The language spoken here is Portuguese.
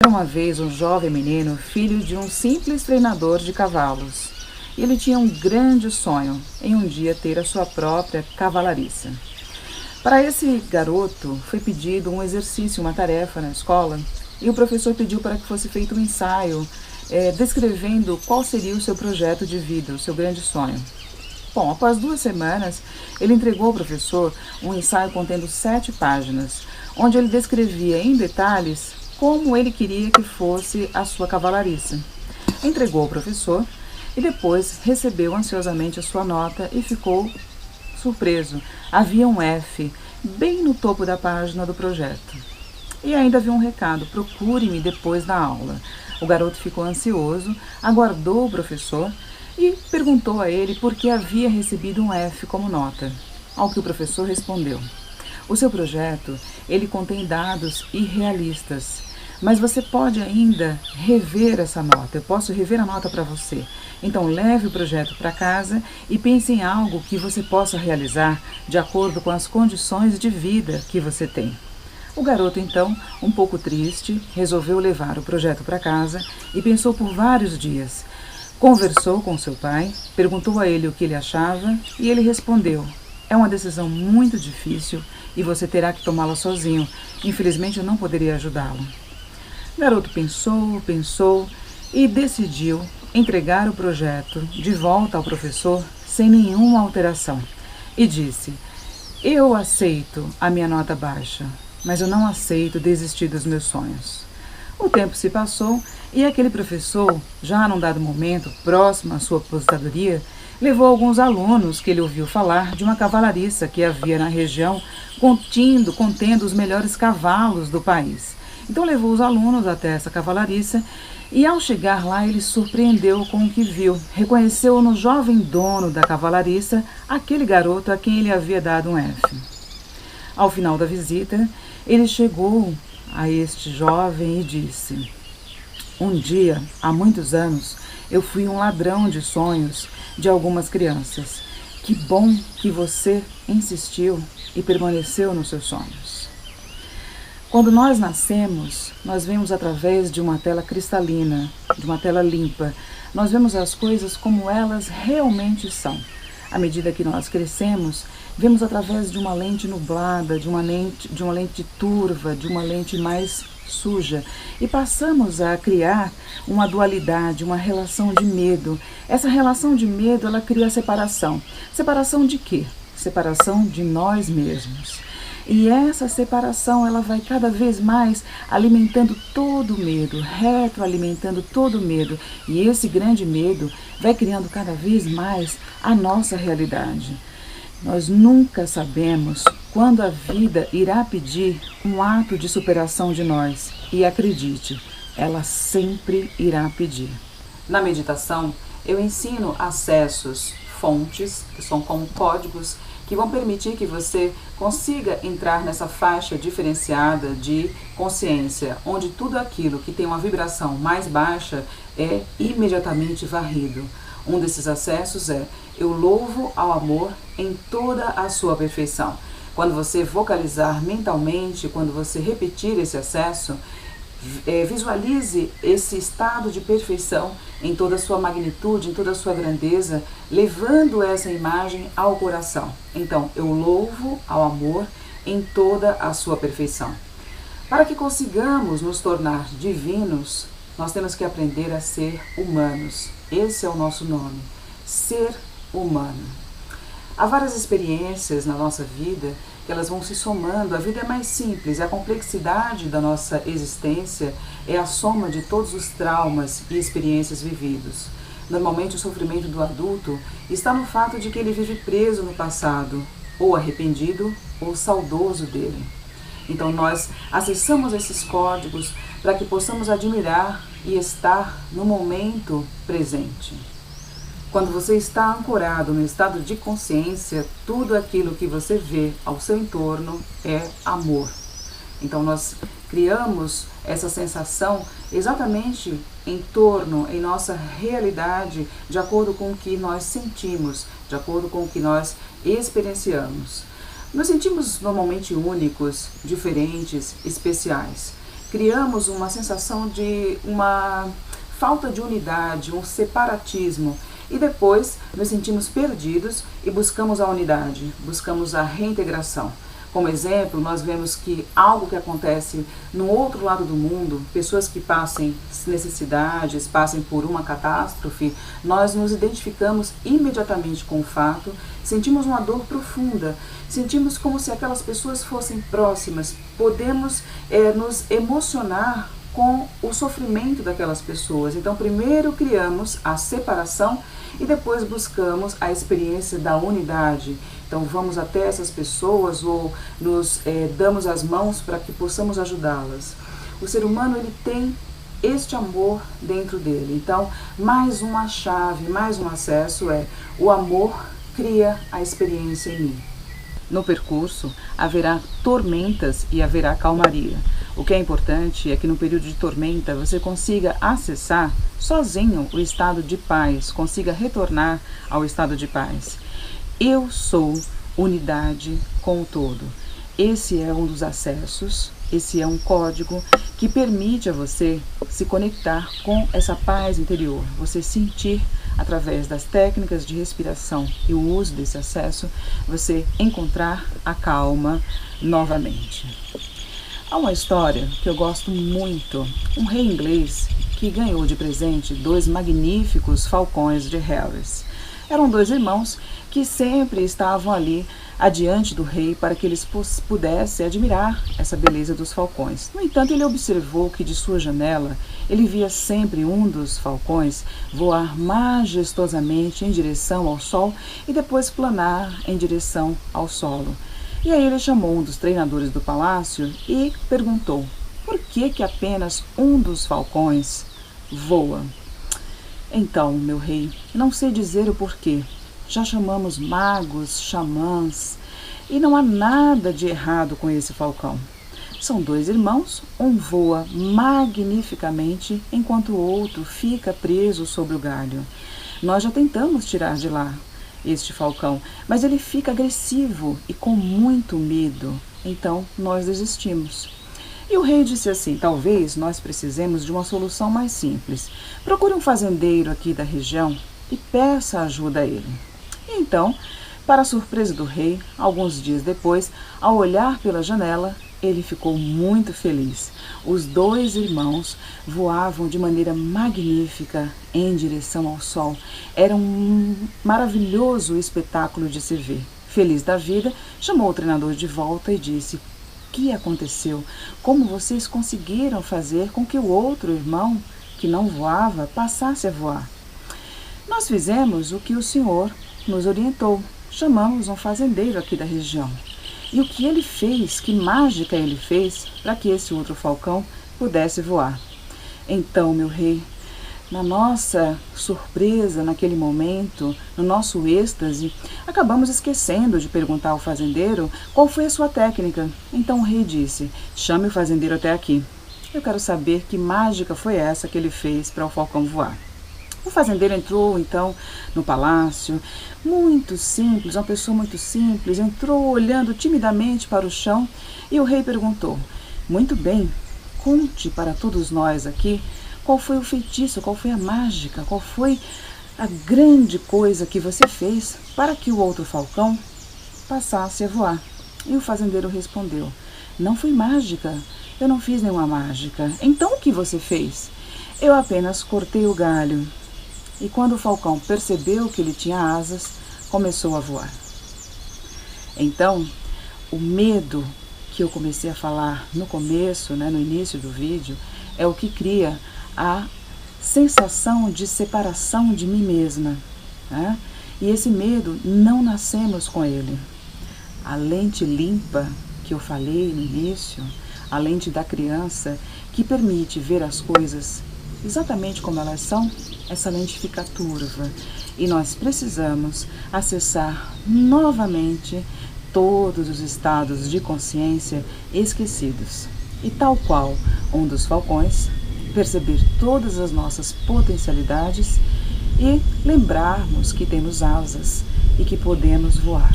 Uma vez um jovem menino, filho de um simples treinador de cavalos. Ele tinha um grande sonho em um dia ter a sua própria cavalariça. Para esse garoto foi pedido um exercício, uma tarefa na escola, e o professor pediu para que fosse feito um ensaio descrevendo qual seria o seu projeto de vida, o seu grande sonho. Bom, após 2 semanas, ele entregou ao professor um ensaio contendo 7 páginas, onde ele descrevia em detalhes como ele queria que fosse a sua cavalariça. Entregou ao professor e depois recebeu ansiosamente a sua nota e ficou surpreso. Havia um F bem no topo da página do projeto. E ainda havia um recado: procure-me depois da aula. O garoto ficou ansioso, aguardou o professor e perguntou a ele por que havia recebido um F como nota. Ao que o professor respondeu: o seu projeto, ele contém dados irrealistas, mas você pode ainda rever essa nota. Eu posso rever a nota para você. Então leve o projeto para casa e pense em algo que você possa realizar de acordo com as condições de vida que você tem. O garoto, então, um pouco triste, resolveu levar o projeto para casa e pensou por vários dias. Conversou com seu pai, perguntou a ele o que ele achava e ele respondeu: é uma decisão muito difícil e você terá que tomá-la sozinho. Infelizmente eu não poderia ajudá-lo. O garoto pensou e decidiu entregar o projeto de volta ao professor sem nenhuma alteração. E disse: eu aceito a minha nota baixa, mas eu não aceito desistir dos meus sonhos. O tempo se passou e aquele professor, já num dado momento, próximo à sua aposentadoria, levou alguns alunos que ele ouviu falar de uma cavalariça que havia na região, contendo os melhores cavalos do país. Então levou os alunos até essa cavalariça e ao chegar lá ele surpreendeu com o que viu. Reconheceu no jovem dono da cavalariça aquele garoto a quem ele havia dado um F. Ao final da visita, ele chegou a este jovem e disse: um dia, há muitos anos, eu fui um ladrão de sonhos de algumas crianças. Que bom que você insistiu e permaneceu nos seus sonhos. Quando nós nascemos, nós vemos através de uma tela cristalina, de uma tela limpa. Nós vemos as coisas como elas realmente são. À medida que nós crescemos, vemos através de uma lente nublada, de uma lente turva, de uma lente mais suja, e passamos a criar uma dualidade, uma relação de medo. Essa relação de medo, ela cria separação. Separação de quê? Separação de nós mesmos. E essa separação, ela vai cada vez mais alimentando todo o medo, retroalimentando todo o medo. E esse grande medo vai criando cada vez mais a nossa realidade. Nós nunca sabemos quando a vida irá pedir um ato de superação de nós. E acredite, ela sempre irá pedir. Na meditação, eu ensino acessos, fontes, que são como códigos, que vão permitir que você consiga entrar nessa faixa diferenciada de consciência, onde tudo aquilo que tem uma vibração mais baixa é imediatamente varrido. Um desses acessos é: eu louvo ao amor em toda a sua perfeição. Quando você vocalizar mentalmente, quando você repetir esse acesso, visualize esse estado de perfeição em toda a sua magnitude, em toda a sua grandeza, levando essa imagem ao coração. Então, eu louvo ao amor em toda a sua perfeição. Para que consigamos nos tornar divinos, nós temos que aprender a ser humanos. Esse é o nosso nome, ser humano. Há várias experiências na nossa vida que elas vão se somando. A vida é mais simples, a complexidade da nossa existência é a soma de todos os traumas e experiências vividos. Normalmente o sofrimento do adulto está no fato de que ele vive preso no passado, ou arrependido, ou saudoso dele. Então nós acessamos esses códigos para que possamos admirar e estar no momento presente. Quando você está ancorado no estado de consciência, tudo aquilo que você vê ao seu entorno é amor. Então nós criamos essa sensação exatamente em torno, em nossa realidade, de acordo com o que nós sentimos, de acordo com o que nós experienciamos. Nos sentimos normalmente únicos, diferentes, especiais. criamos uma sensação de uma falta de unidade, um separatismo, e depois nos sentimos perdidos e buscamos a unidade, buscamos a reintegração. Como exemplo, nós vemos que algo que acontece no outro lado do mundo, pessoas que passem necessidades, passem por uma catástrofe, nós nos identificamos imediatamente com o fato, sentimos uma dor profunda, sentimos como se aquelas pessoas fossem próximas, podemos nos emocionar com o sofrimento daquelas pessoas. Então, primeiro criamos a separação e depois buscamos a experiência da unidade. Então, vamos até essas pessoas ou nos damos as mãos para que possamos ajudá-las. O ser humano, ele tem este amor dentro dele. Então, mais uma chave, mais um acesso o amor cria a experiência em mim. No percurso, haverá tormentas e haverá calmaria. O que é importante é que no período de tormenta você consiga acessar sozinho o estado de paz, consiga retornar ao estado de paz. Eu sou unidade com o todo. Esse é um dos acessos, esse é um código que permite a você se conectar com essa paz interior, você sentir através das técnicas de respiração e o uso desse acesso, você encontrar a calma novamente. Há uma história que eu gosto muito, um rei inglês que ganhou de presente 2 magníficos falcões de Harris. Eram 2 irmãos que sempre estavam ali adiante do rei para que eles pudessem admirar essa beleza dos falcões. No entanto, ele observou que de sua janela ele via sempre um dos falcões voar majestosamente em direção ao sol e depois planar em direção ao solo. E aí ele chamou um dos treinadores do palácio e perguntou: por que apenas um dos falcões voa? Então, meu rei, não sei dizer o porquê. Já chamamos magos, xamãs, e não há nada de errado com esse falcão. São 2 irmãos, um voa magnificamente, enquanto o outro fica preso sobre o galho. Nós já tentamos tirar de lá este falcão, mas ele fica agressivo e com muito medo. Então, nós desistimos. E o rei disse assim: talvez nós precisemos de uma solução mais simples. Procure um fazendeiro aqui da região e peça ajuda a ele. E então, para a surpresa do rei, alguns dias depois, ao olhar pela janela, ele ficou muito feliz. Os 2 irmãos voavam de maneira magnífica em direção ao sol. Era um maravilhoso espetáculo de se ver. Feliz da vida, chamou o treinador de volta e disse: o que aconteceu? Como vocês conseguiram fazer com que o outro irmão, que não voava, passasse a voar? Nós fizemos o que o senhor nos orientou. Chamamos um fazendeiro aqui da região. E o que ele fez, que mágica ele fez para que esse outro falcão pudesse voar? Então, meu rei, na nossa surpresa naquele momento, no nosso êxtase, acabamos esquecendo de perguntar ao fazendeiro qual foi a sua técnica. Então o rei disse: chame o fazendeiro até aqui. Eu quero saber que mágica foi essa que ele fez para o falcão voar. O fazendeiro entrou então no palácio, muito simples, uma pessoa muito simples, entrou olhando timidamente para o chão e o rei perguntou: muito bem, conte para todos nós aqui qual foi o feitiço, qual foi a mágica, qual foi a grande coisa que você fez para que o outro falcão passasse a voar. E o fazendeiro respondeu: não foi mágica, eu não fiz nenhuma mágica. Então o que você fez? Eu apenas cortei o galho. E quando o falcão percebeu que ele tinha asas, começou a voar. Então, o medo que eu comecei a falar no começo, no início do vídeo, é o que cria a sensação de separação de mim mesma. E esse medo, não nascemos com ele. A lente limpa que eu falei no início, a lente da criança, que permite ver as coisas exatamente como elas são, essa lente fica turva e nós precisamos acessar novamente todos os estados de consciência esquecidos. E tal qual um dos falcões, perceber todas as nossas potencialidades e lembrarmos que temos asas e que podemos voar.